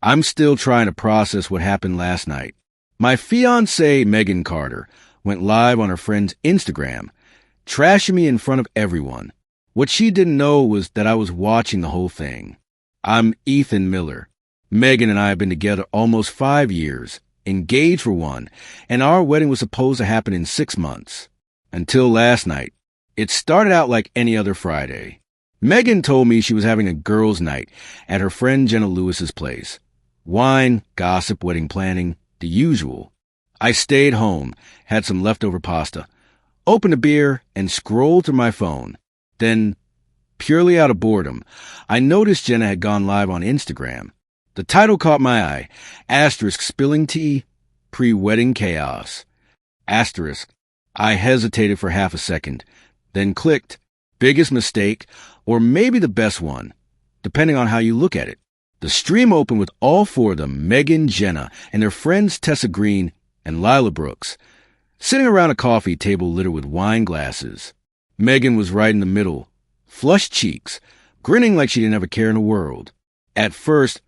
I'm still trying to process what happened last night. My fiancée, Megan Carter, went live on her friend's Instagram, trashing me in front of everyone. What she didn't know was that I was watching the whole thing. I'm Ethan Miller. Megan and I have been together almost 5 years, engaged for one, and our wedding was supposed to happen in 6 months. Until last night. It started out like any other Friday. Megan told me she was having a girls' night at her friend Jenna Lewis's place. Wine, gossip, wedding planning, the usual. I stayed home, had some leftover pasta, opened a beer, and scrolled through my phone. Then, purely out of boredom, I noticed Jenna had gone live on Instagram. The title caught my eye, * spilling tea, pre-wedding chaos. *. I hesitated for half a second, then clicked, biggest mistake, or maybe the best one, depending on how you look at it. The stream opened with all four of them, Megan, Jenna, and their friends Tessa Green and Lila Brooks, sitting around a coffee table littered with wine glasses. Megan was right in the middle, flushed cheeks, grinning like she didn't have a care in the world. At first,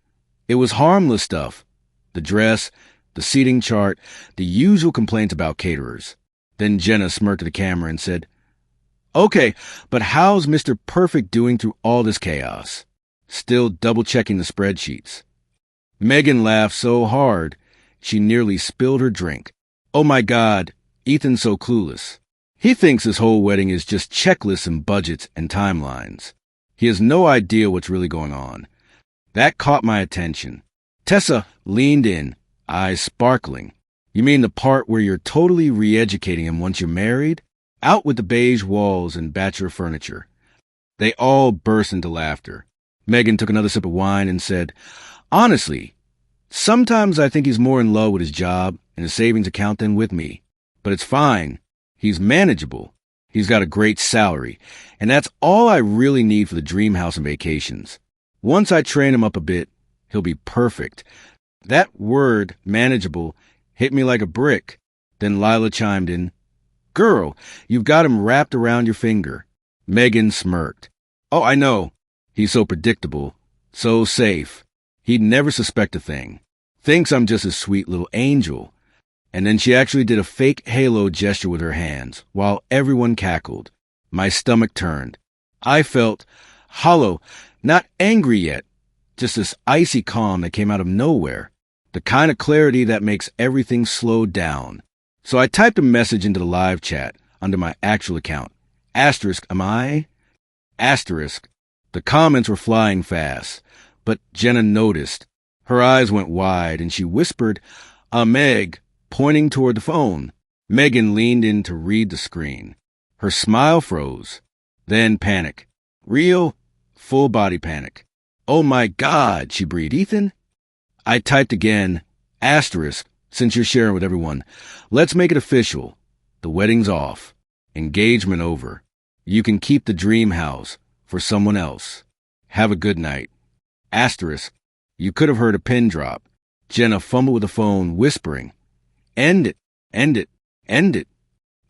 it was harmless stuff. The dress, the seating chart, the usual complaints about caterers. Then Jenna smirked at the camera and said, "Okay, but how's Mr. Perfect doing through all this chaos?" Still double-checking the spreadsheets. Megan laughed so hard, she nearly spilled her drink. "Oh my God, Ethan's so clueless. He thinks this whole wedding is just checklists and budgets and timelines. He has no idea what's really going on." That caught my attention. Tessa leaned in, eyes sparkling. "You mean the part where you're totally re-educating him once you're married? Out with the beige walls and bachelor furniture." They all burst into laughter. Megan took another sip of wine and said, "Honestly, sometimes I think he's more in love with his job and his savings account than with me. But it's fine. He's manageable. He's got a great salary. And that's all I really need for the dream house and vacations. Once I train him up a bit, he'll be perfect." That word, manageable, hit me like a brick. Then Lila chimed in, "Girl, you've got him wrapped around your finger." Megan smirked. "Oh, I know. He's so predictable, so safe. He'd never suspect a thing. Thinks I'm just a sweet little angel." And then she actually did a fake halo gesture with her hands, while everyone cackled. My stomach turned. I felt hollow, not angry yet, just this icy calm that came out of nowhere. The kind of clarity that makes everything slow down. So I typed a message into the live chat under my actual account. * am I? *. The comments were flying fast, but Jenna noticed. Her eyes went wide and she whispered, Meg, pointing toward the phone. Megan leaned in to read the screen. Her smile froze. Then panic. Real, full body panic. "Oh my God," she breathed. "Ethan?" I typed again, *, since you're sharing with everyone. Let's make it official. The wedding's off. Engagement over. You can keep the dream house for someone else. Have a good night. *. You could have heard a pin drop. Jenna fumbled with the phone, whispering, End it, end it, end it.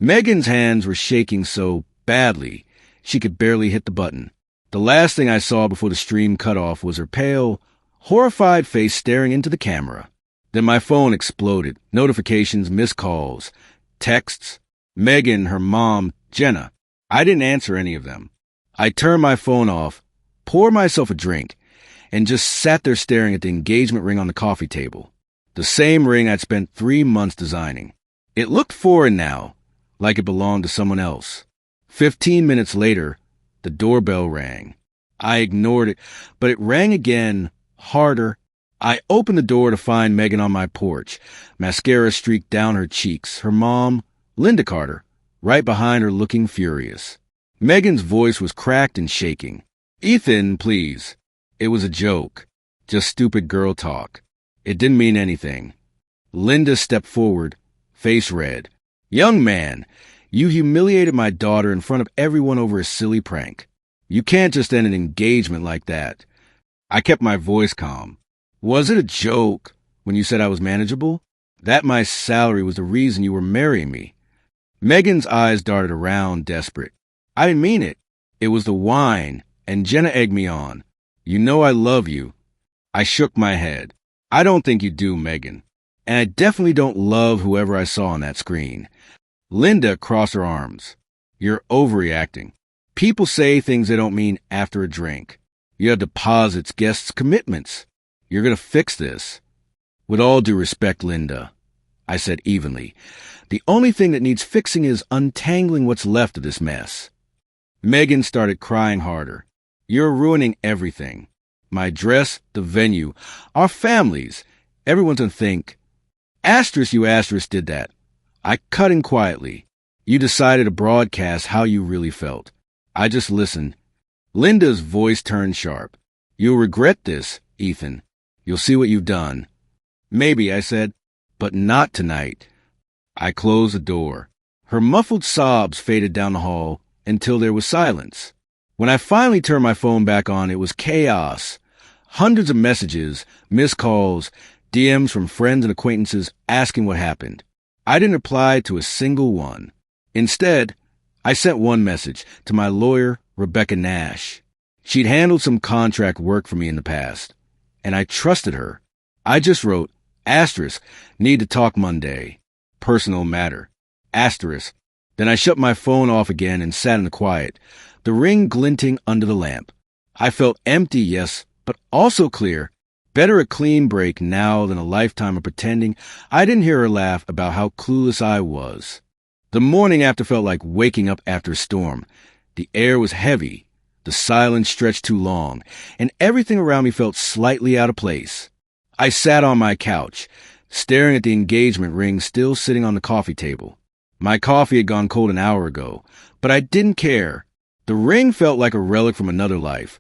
Megan's hands were shaking so badly she could barely hit the button. The last thing I saw before the stream cut off was her pale, horrified face staring into the camera. Then my phone exploded. Notifications, missed calls, texts. Megan, her mom, Jenna. I didn't answer any of them. I turned my phone off, poured myself a drink, and just sat there staring at the engagement ring on the coffee table. The same ring I'd spent 3 months designing. It looked foreign now, like it belonged to someone else. 15 minutes later, the doorbell rang. I ignored it, but it rang again, harder. I opened the door to find Megan on my porch, mascara streaked down her cheeks, her mom, Linda Carter, right behind her looking furious. Megan's voice was cracked and shaking. "Ethan, please." It was a joke. Just stupid girl talk. It didn't mean anything. Linda stepped forward, face red. "Young man, you humiliated my daughter in front of everyone over a silly prank. You can't just end an engagement like that." I kept my voice calm. "Was it a joke when you said I was manageable? That my salary was the reason you were marrying me?" Megan's eyes darted around, desperate. "I didn't mean it. It was the wine, and Jenna egged me on. You know I love you." I shook my head. I don't think you do, Megan. And I definitely don't love whoever I saw on that screen. Linda crossed her arms. You're overreacting. People say things they don't mean after a drink. You have deposits, guests, commitments. You're going to fix this. With all due respect, Linda, I said evenly, the only thing that needs fixing is untangling what's left of this mess. Megan started crying harder. You're ruining everything. My dress, the venue, our families. Everyone's going to think, you did that. I cut in quietly. You decided to broadcast how you really felt. I just listened. Linda's voice turned sharp. You'll regret this, Ethan. You'll see what you've done. Maybe, I said, but not tonight. I closed the door. Her muffled sobs faded down the hall until there was silence. When I finally turned my phone back on, it was chaos. Hundreds of messages, missed calls, DMs from friends and acquaintances asking what happened. I didn't reply to a single one. Instead, I sent one message to my lawyer, Rebecca Nash. She'd handled some contract work for me in the past, and I trusted her. I just wrote, need to talk Monday. Personal matter. Then I shut my phone off again and sat in the quiet, the ring glinting under the lamp. I felt empty, yes, but also clear. Better a clean break now than a lifetime of pretending. I didn't hear her laugh about how clueless I was. The morning after felt like waking up after a storm. The air was heavy, the silence stretched too long, and everything around me felt slightly out of place. I sat on my couch, staring at the engagement ring still sitting on the coffee table. My coffee had gone cold an hour ago, but I didn't care. The ring felt like a relic from another life,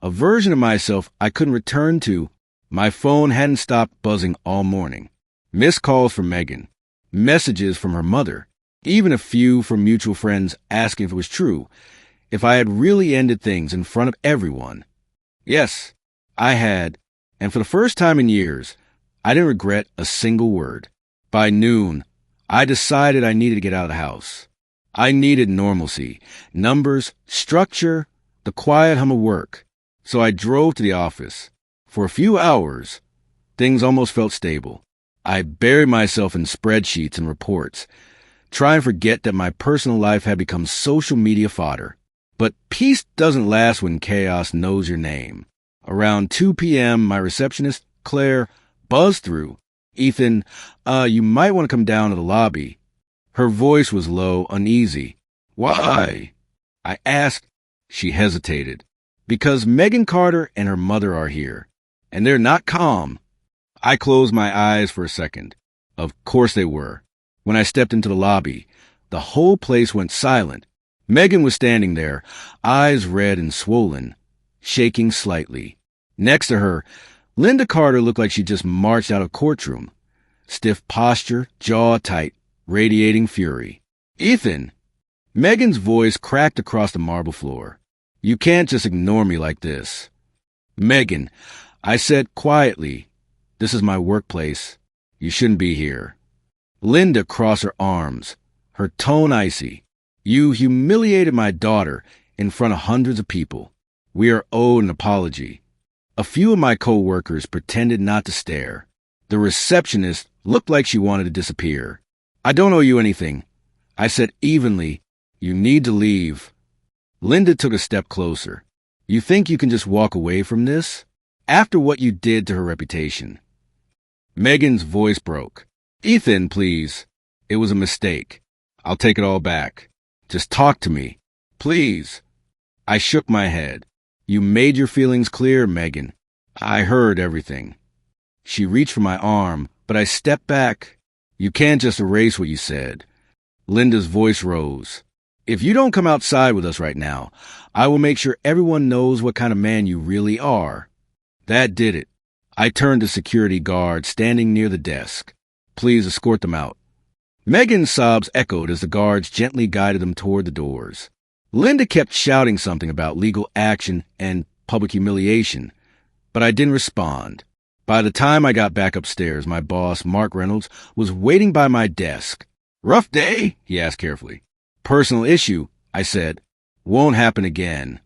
a version of myself I couldn't return to. My phone hadn't stopped buzzing all morning. Missed calls from Megan, messages from her mother, even a few from mutual friends asking if it was true, if I had really ended things in front of everyone. Yes, I had, and for the first time in years, I didn't regret a single word. By noon, I decided I needed to get out of the house. I needed normalcy, numbers, structure, the quiet hum of work. So I drove to the office. For a few hours, things almost felt stable. I buried myself in spreadsheets and reports, trying to forget that my personal life had become social media fodder. But peace doesn't last when chaos knows your name. Around 2 p.m., my receptionist, Claire, buzzed through. Ethan, you might want to come down to the lobby. Her voice was low, uneasy. Why? I asked. She hesitated. Because Megan Carter and her mother are here, and they're not calm. I closed my eyes for a second. Of course they were. When I stepped into the lobby, the whole place went silent. Megan was standing there, eyes red and swollen, shaking slightly. Next to her, Linda Carter looked like she just marched out of a courtroom. Stiff posture, jaw tight, radiating fury. Ethan! Megan's voice cracked across the marble floor. You can't just ignore me like this. Megan, I said quietly, this is my workplace. You shouldn't be here. Linda crossed her arms, her tone icy. You humiliated my daughter in front of hundreds of people. We are owed an apology. A few of my co-workers pretended not to stare. The receptionist looked like she wanted to disappear. I don't owe you anything. I said evenly, you need to leave. Linda took a step closer. You think you can just walk away from this? After what you did to her reputation. Megan's voice broke. Ethan, please. It was a mistake. I'll take it all back. Just talk to me. Please. I shook my head. You made your feelings clear, Megan. I heard everything. She reached for my arm, but I stepped back. You can't just erase what you said. Linda's voice rose. If you don't come outside with us right now, I will make sure everyone knows what kind of man you really are. That did it. I turned to security guard standing near the desk. Please escort them out. Megan's sobs echoed as the guards gently guided them toward the doors. Linda kept shouting something about legal action and public humiliation, but I didn't respond. By the time I got back upstairs, my boss, Mark Reynolds, was waiting by my desk. Rough day? He asked carefully. Personal issue, I said. Won't happen again.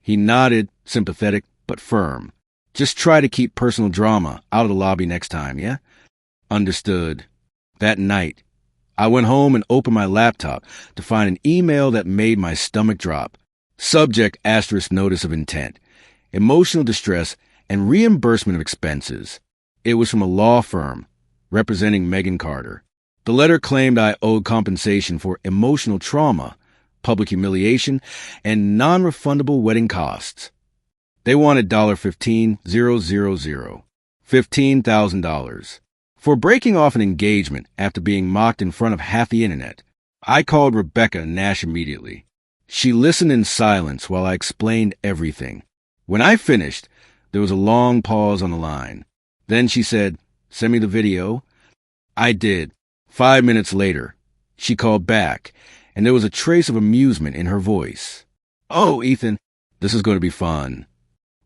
He nodded, sympathetic but firm. Just try to keep personal drama out of the lobby next time, yeah? Understood. That night, I went home and opened my laptop to find an email that made my stomach drop. Subject * notice of intent, emotional distress, and reimbursement of expenses. It was from a law firm representing Megan Carter. The letter claimed I owed compensation for emotional trauma, public humiliation, and non-refundable wedding costs. They wanted $15,000, $15,000, for breaking off an engagement after being mocked in front of half the internet. I called Rebecca Nash immediately. She listened in silence while I explained everything. When I finished, there was a long pause on the line. Then she said, "Send me the video." I did. 5 minutes later, she called back, and there was a trace of amusement in her voice. "Oh, Ethan, this is going to be fun."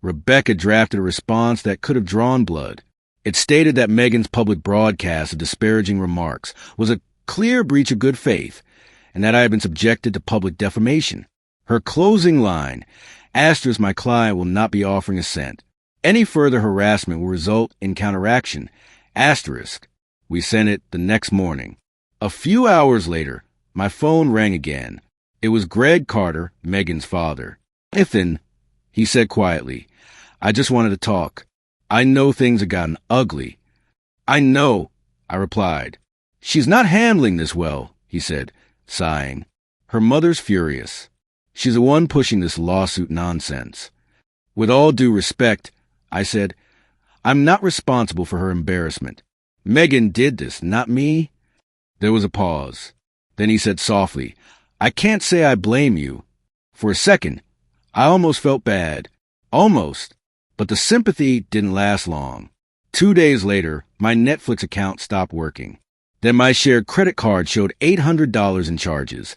Rebecca drafted a response that could have drawn blood. It stated that Megan's public broadcast of disparaging remarks was a clear breach of good faith, and that I had been subjected to public defamation. Her closing line, * my client will not be offering a cent. Any further harassment will result in counteraction, *. We sent it the next morning. A few hours later, my phone rang again. It was Greg Carter, Megan's father. "Ethan," he said quietly, "I just wanted to talk. I know things have gotten ugly." "I know," I replied. "She's not handling this well," he said, sighing. "Her mother's furious. She's the one pushing this lawsuit nonsense." With all due respect, I said, "I'm not responsible for her embarrassment. Megan did this, not me." There was a pause. Then he said softly, "I can't say I blame you." For a second, I almost felt bad. Almost. But the sympathy didn't last long. 2 days later, my Netflix account stopped working. Then my shared credit card showed $800 in charges.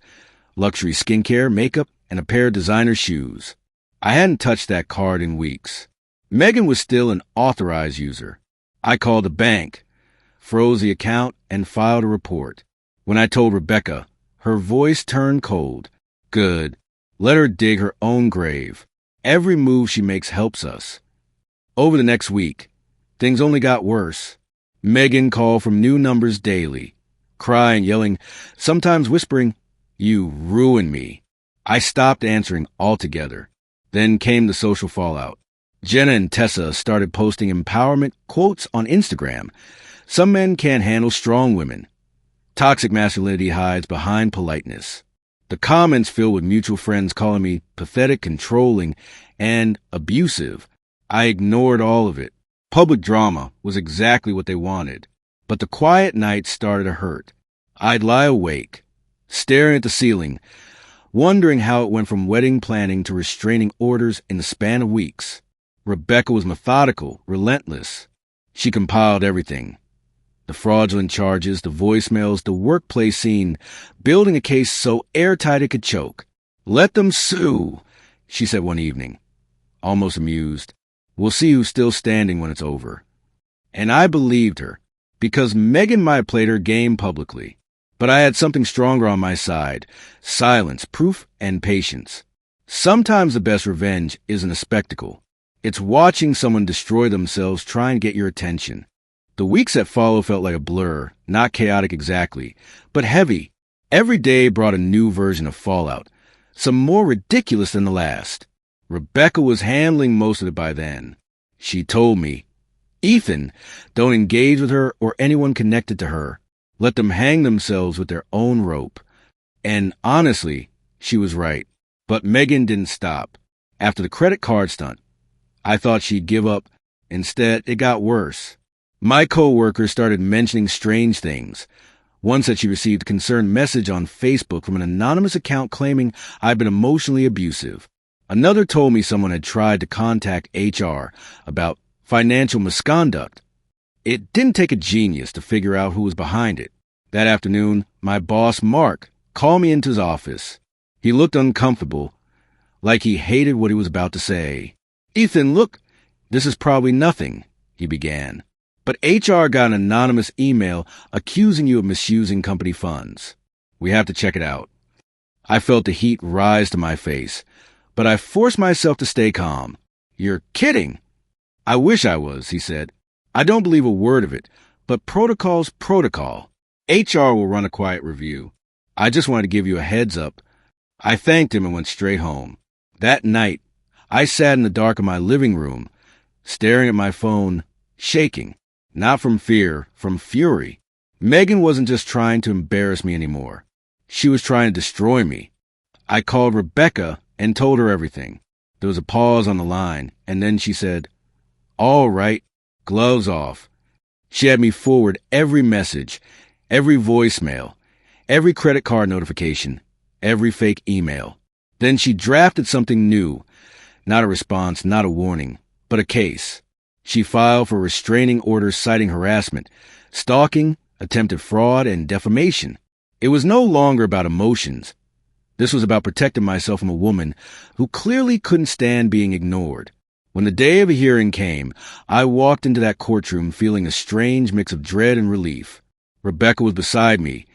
Luxury skincare, makeup, and a pair of designer shoes. I hadn't touched that card in weeks. Megan was still an authorized user. I called the bank, froze the account, and filed a report. When I told Rebecca, her voice turned cold. "Good. Let her dig her own grave. Every move she makes helps us." Over the next week, things only got worse. Megan called from new numbers daily, crying, yelling, sometimes whispering, "You ruined me." I stopped answering altogether. Then came the social fallout. Jenna and Tessa started posting empowerment quotes on Instagram. Some men can't handle strong women. Toxic masculinity hides behind politeness. The comments filled with mutual friends calling me pathetic, controlling, and abusive. I ignored all of it. Public drama was exactly what they wanted. But the quiet nights started to hurt. I'd lie awake, staring at the ceiling, wondering how it went from wedding planning to restraining orders in the span of weeks. Rebecca was methodical, relentless. She compiled everything. The fraudulent charges, the voicemails, the workplace scene, building a case so airtight it could choke. "Let them sue," she said one evening, almost amused. "We'll see who's still standing when it's over." And I believed her, because Megan might have played her game publicly. But I had something stronger on my side: silence, proof, and patience. Sometimes the best revenge isn't a spectacle. It's watching someone destroy themselves trying to get your attention. The weeks that followed felt like a blur, not chaotic exactly, but heavy. Every day brought a new version of fallout, some more ridiculous than the last. Rebecca was handling most of it by then. She told me, "Ethan, don't engage with her or anyone connected to her. Let them hang themselves with their own rope." And honestly, she was right. But Megan didn't stop. After the credit card stunt, I thought she'd give up. Instead, it got worse. My coworkers started mentioning strange things. One said she received a concerned message on Facebook from an anonymous account claiming I'd been emotionally abusive. Another told me someone had tried to contact HR about financial misconduct. It didn't take a genius to figure out who was behind it. That afternoon, my boss, Mark, called me into his office. He looked uncomfortable, like he hated what he was about to say. "Ethan, look, this is probably nothing," he began. "But HR got an anonymous email accusing you of misusing company funds. We have to check it out." I felt the heat rise to my face, but I forced myself to stay calm. "You're kidding." I wish I was, he said. I don't believe a word of it, but protocol's protocol. HR will run a quiet review. I just wanted to give you a heads up. I thanked him and went straight home. That night, I sat in the dark of my living room, staring at my phone, shaking. Not from fear, from fury. Megan wasn't just trying to embarrass me anymore. She was trying to destroy me. I called Rebecca and told her everything. There was a pause on the line, and then she said, "All right, gloves off." She had me forward every message, every voicemail, every credit card notification, every fake email. Then she drafted something new. Not a response, not a warning, but a case. She filed for restraining orders citing harassment, stalking, attempted fraud, and defamation. It was no longer about emotions. This was about protecting myself from a woman who clearly couldn't stand being ignored. When the day of a hearing came, I walked into that courtroom feeling a strange mix of dread and relief. Rebecca was beside me,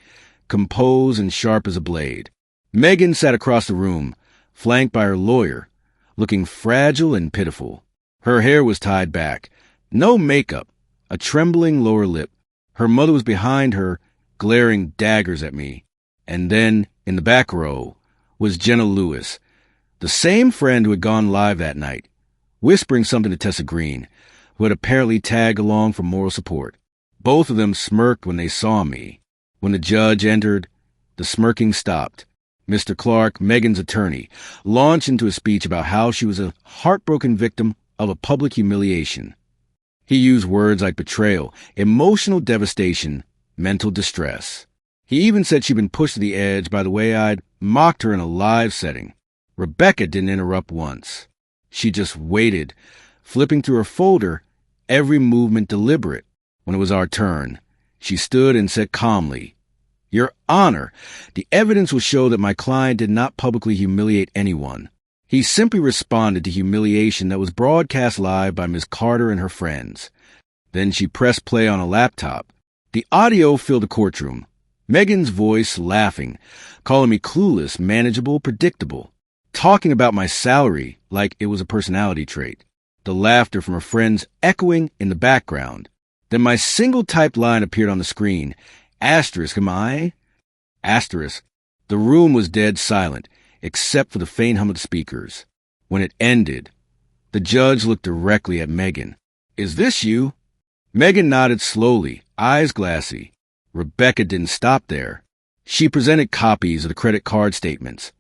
composed and sharp as a blade. Megan sat across the room, flanked by her lawyer, looking fragile and pitiful. Her hair was tied back, no makeup, a trembling lower lip. Her mother was behind her, glaring daggers at me. And then, in the back row, was Jenna Lewis, the same friend who had gone live that night, whispering something to Tessa Green, who had apparently tagged along for moral support. Both of them smirked when they saw me. When the judge entered, the smirking stopped. Mr. Clark, Megan's attorney, launched into a speech about how she was a heartbroken victim of a public humiliation. He used words like betrayal, emotional devastation, mental distress. He even said she'd been pushed to the edge by the way I'd mocked her in a live setting. Rebecca didn't interrupt once. She just waited, flipping through her folder, every movement deliberate. When it was our turn, she stood and said calmly, "Your Honor, the evidence will show that my client did not publicly humiliate anyone. He simply responded to humiliation that was broadcast live by Ms. Carter and her friends." Then she pressed play on a laptop. The audio filled the courtroom. Megan's voice laughing, calling me clueless, manageable, predictable, talking about my salary like it was a personality trait. The laughter from her friends echoing in the background. Then my single-typed line appeared on the screen. Asterisk, am I? Asterisk. The room was dead silent, except for the faint hum of the speakers. When it ended, the judge looked directly at Megan. "Is this you?" Megan nodded slowly, eyes glassy. Rebecca didn't stop there. She presented copies of the credit card statements,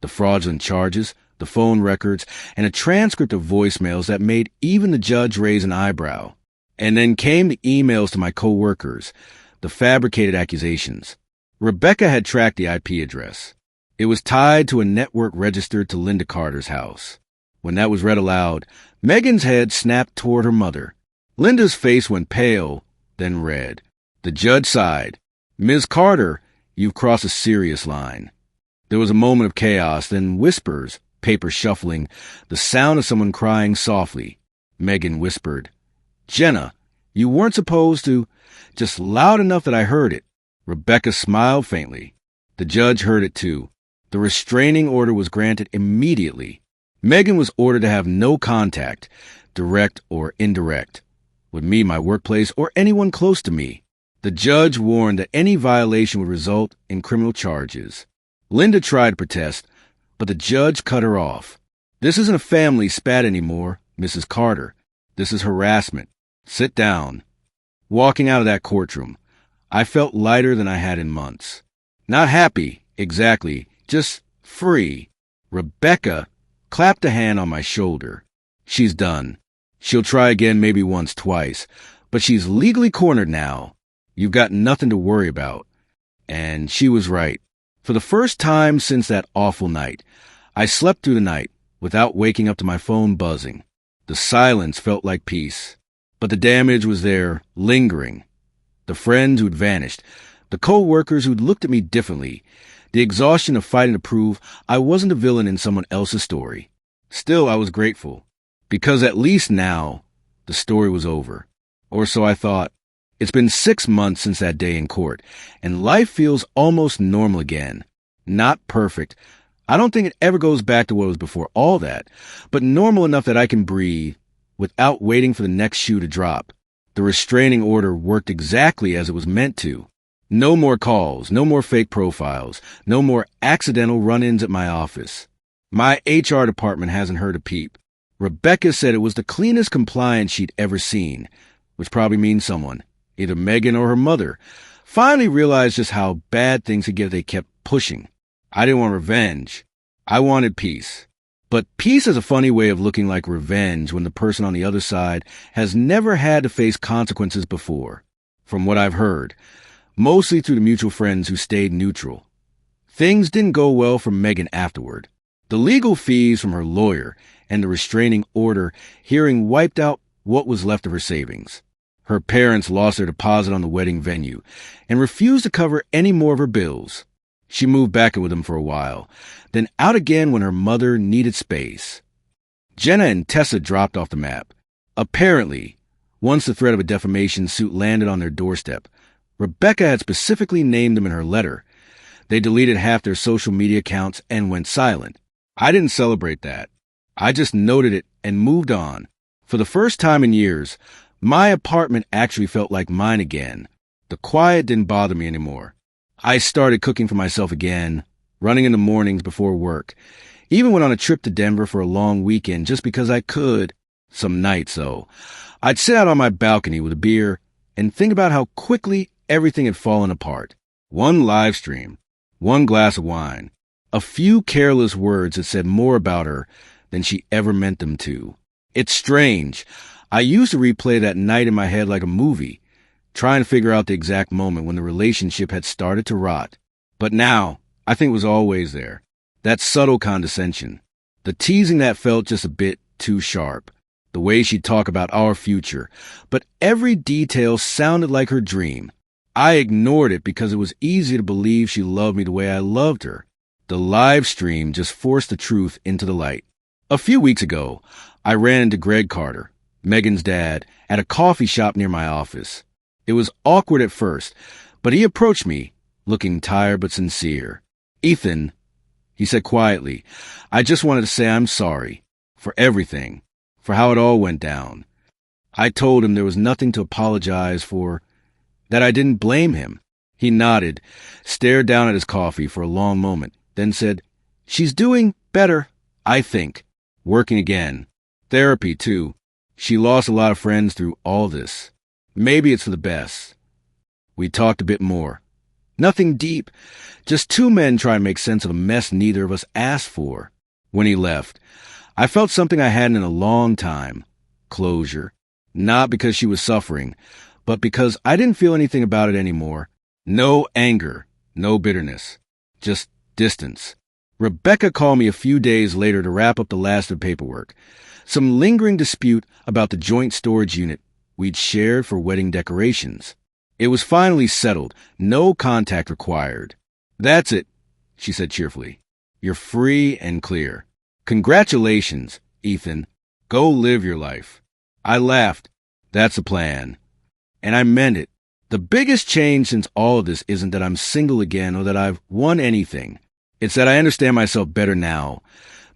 the fraudulent charges, the phone records, and a transcript of voicemails that made even the judge raise an eyebrow. And then came the emails to my co-workers, the fabricated accusations. Rebecca had tracked the IP address. It was tied to a network registered to Linda Carter's house. When that was read aloud, Megan's head snapped toward her mother. Linda's face went pale, then red. The judge sighed. "Ms. Carter, you've crossed a serious line." There was a moment of chaos, then whispers, paper shuffling, the sound of someone crying softly. Megan whispered, "Jenna, you weren't supposed to," just loud enough that I heard it. Rebecca smiled faintly. The judge heard it too. The restraining order was granted immediately. Megan was ordered to have no contact, direct or indirect, with me, my workplace, or anyone close to me. The judge warned that any violation would result in criminal charges. Linda tried to protest, but the judge cut her off. "This isn't a family spat anymore, Mrs. Carter. This is harassment. Sit down." Walking out of that courtroom, I felt lighter than I had in months. Not happy, exactly, just free. Rebecca clapped a hand on my shoulder. "She's done. She'll try again maybe once, twice, but she's legally cornered now. You've got nothing to worry about." And she was right. For the first time since that awful night, I slept through the night without waking up to my phone buzzing. The silence felt like peace, but the damage was there, lingering. The friends who'd vanished, the co-workers who'd looked at me differently, the exhaustion of fighting to prove I wasn't a villain in someone else's story. Still, I was grateful, because at least now the story was over. Or so I thought. It's been 6 months since that day in court, and life feels almost normal again. Not perfect. I don't think it ever goes back to what was before all that, but normal enough that I can breathe without waiting for the next shoe to drop. The restraining order worked exactly as it was meant to. No more calls, no more fake profiles, no more accidental run-ins at my office. My HR department hasn't heard a peep. Rebecca said it was the cleanest compliance she'd ever seen, which probably means someone, either Megan or her mother, finally realized just how bad things could get if they kept pushing. I didn't want revenge. I wanted peace. But peace is a funny way of looking like revenge when the person on the other side has never had to face consequences before, from what I've heard, mostly through the mutual friends who stayed neutral. Things didn't go well for Megan afterward. The legal fees from her lawyer and the restraining order hearing wiped out what was left of her savings. Her parents lost their deposit on the wedding venue and refused to cover any more of her bills. She moved back in with them for a while, then out again when her mother needed space. Jenna and Tessa dropped off the map. Apparently, once the threat of a defamation suit landed on their doorstep, Rebecca had specifically named them in her letter. They deleted half their social media accounts and went silent. I didn't celebrate that. I just noted it and moved on. For the first time in years, my apartment actually felt like mine again. The quiet didn't bother me anymore. I started cooking for myself again, running in the mornings before work. Even went on a trip to Denver for a long weekend just because I could. Some nights, though, I'd sit out on my balcony with a beer and think about how quickly everything had fallen apart. One live stream, one glass of wine, a few careless words that said more about her than she ever meant them to. It's strange. I used to replay that night in my head like a movie, trying to figure out the exact moment when the relationship had started to rot. But now, I think it was always there. That subtle condescension. The teasing that felt just a bit too sharp. The way she'd talk about our future. But every detail sounded like her dream. I ignored it because it was easy to believe she loved me the way I loved her. The live stream just forced the truth into the light. A few weeks ago, I ran into Greg Carter, Megan's dad, at a coffee shop near my office. It was awkward at first, but he approached me, looking tired but sincere. "Ethan," he said quietly, "I just wanted to say I'm sorry. For everything. For how it all went down." I told him there was nothing to apologize for, that I didn't blame him. He nodded, stared down at his coffee for a long moment, then said, "She's doing better, I think. Working again. Therapy, too. She lost a lot of friends through all this. Maybe it's for the best." We talked a bit more. Nothing deep, just two men trying to make sense of a mess neither of us asked for. When he left, I felt something I hadn't in a long time. Closure. Not because she was suffering, but because I didn't feel anything about it anymore. No anger, no bitterness, just distance. Rebecca called me a few days later to wrap up the last of the paperwork. Some lingering dispute about the joint storage unit we'd shared for wedding decorations. It was finally settled. No contact required. "That's it," she said cheerfully. "You're free and clear. Congratulations, Ethan. Go live your life." I laughed. That's the plan. And I meant it. The biggest change since all of this isn't that I'm single again or that I've won anything. It's that I understand myself better now.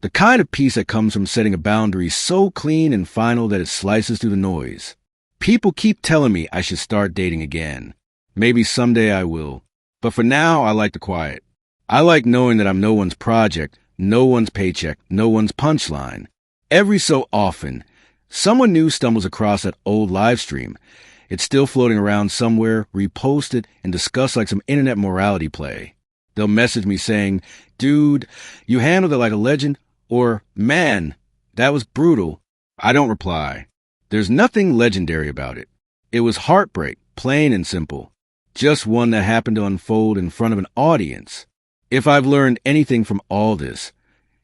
The kind of peace that comes from setting a boundary so clean and final that it slices through the noise. People keep telling me I should start dating again. Maybe someday I will. But for now, I like the quiet. I like knowing that I'm no one's project, no one's paycheck, no one's punchline. Every so often, someone new stumbles across that old live stream. It's still floating around somewhere, reposted and discussed like some internet morality play. They'll message me saying, "Dude, you handled it like a legend," or "Man, that was brutal." I don't reply. There's nothing legendary about it. It was heartbreak, plain and simple. Just one that happened to unfold in front of an audience. If I've learned anything from all this,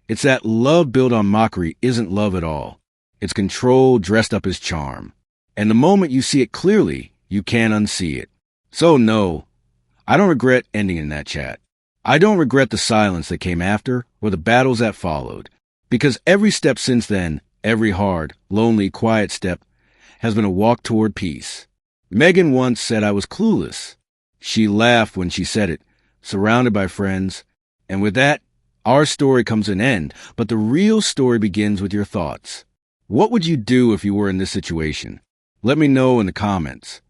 it's that love built on mockery isn't love at all. It's control dressed up as charm. And the moment you see it clearly, you can't unsee it. So no, I don't regret ending in that chat. I don't regret the silence that came after or the battles that followed. Because every step since then, every hard, lonely, quiet step has been a walk toward peace. Megan once said I was clueless. She laughed when she said it, surrounded by friends. And with that, our story comes to an end. But the real story begins with your thoughts. What would you do if you were in this situation? Let me know in the comments.